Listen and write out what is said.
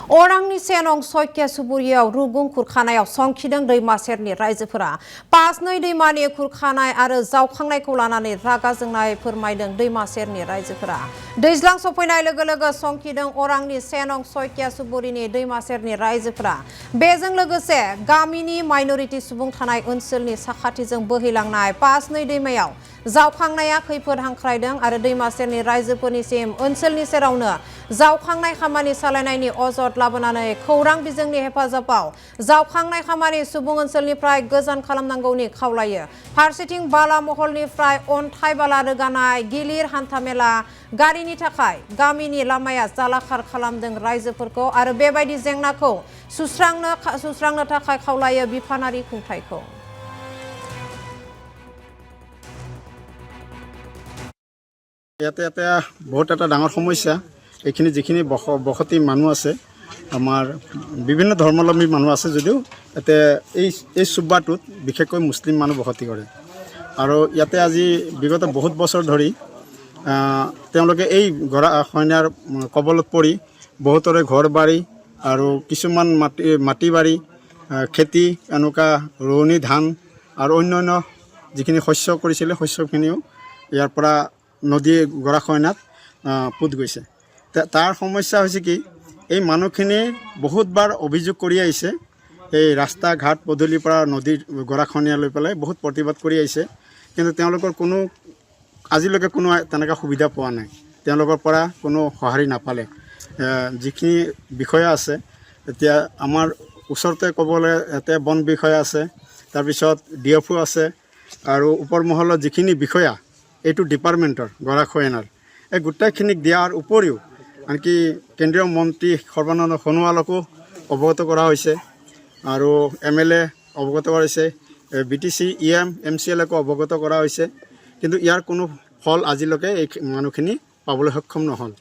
अरांनि सेनं सयकिया सुबुरियाव रुगुं खुरखानायाव संखिदों दैमा सेरनि रायजोफोरा पासनै दैमानि खुरखानाय आरो जावखांनायखौ लानानै रागा जोंनाय फोरमायदों दैमा सेरनि रायजोफोरा। दैज्लां सफैनाय लोगो लोगो संखिदों अरांनि सेनं सयकिया सुबुरिनि दैमा सेरनि रायजोफोरा। बेजों लोगोसे गामिनि माइनरिटि सुबुं थानाय ओनसोलनि साखाथिजों बोहैलांनाय पासनै दैमायाव जावखांनाया खैफोद हांख्रायदों आरो दैमा सेरनि रायजोफोरनिसिम ओनसोलनि सेरावनो जावखांनाय खामानि सालायनायनि अजद लाबोनानै खौरां बिजोंनि हेफाजाबाव जावखांनाय खामानि सुबुं ओनसोलनिफ्राय गोजान खालामनांगौनि खावलायो। फारसेथिं बाला महलनिफ्राय अन्थाइ बाला रोगानाय गिलिर हान्थामेला गारिनि थाखाय गामिनि लामाया जालाखार खालामदों रायजोफोरखौ आरो बेबायदि जेंनाखौ सुस्रांनो थाखाय खावलायो बिफानारि खुंथायखौ। ইয়াতে বহুত এটা ডাঙৰ সমস্যা। এইখিনি যিখিনি বসতি মানুহ আছে, আমাৰ বিভিন্ন ধৰ্মাৱলম্বী মানুহ আছে যদিও ইয়াতে এই চুব্বাটোত বিশেষকৈ মুছলিম মানুহ বসতি কৰে আৰু ইয়াতে আজি বিগত বহুত বছৰ ধৰি তেওঁলোকে এই গৰাখহনীয়াৰ কবলত পৰি বহুতৰে ঘৰ বাৰী আৰু কিছুমান মাটি বাৰী খেতি এনেকুৱা ৰোৱনী ধান আৰু অন্যান্য যিখিনি শস্য কৰিছিলে শস্যখিনিও ইয়াৰ পৰা নদী গৰাখহনীয়াত পুত গৈছে। তাৰ সমস্যা হৈছে কি, এই মানুহখিনি বহুতবাৰ অভিযোগ কৰি আহিছে, এই ৰাস্তা ঘাট পদূলিৰ পৰা নদীৰ গৰাখহনীয়া লৈ পেলাই বহুত প্ৰতিবাদ কৰি আহিছে, কিন্তু তেওঁলোকৰ আজিলৈকে কোনো তেনেকুৱা সুবিধা পোৱা নাই, তেওঁলোকৰ পৰা কোনো সঁহাৰি নাপালে। যিখিনি বিষয়া আছে, এতিয়া আমাৰ ওচৰতে ক'বলৈ ইয়াতে বন বিষয়া আছে, তাৰপিছত DFO আছে আৰু ওপৰ মহলৰ যিখিনি বিষয়া এইটো ডিপাৰ্টমেণ্টৰ গৰাখহনীয়াৰ এই গোটেইখিনিক দিয়াৰ উপৰিও আনকি কেন্দ্ৰীয় মন্ত্ৰী সৰ্বানন্দ সোণোৱালকো অৱগত কৰা হৈছে আৰু MLA অৱগত কৰাইছে, BTC EM MCLকো অৱগত কৰা হৈছে, কিন্তু ইয়াৰ কোনো ফল আজিলৈকে এই মানুহখিনি পাবলৈ সক্ষম নহ'ল।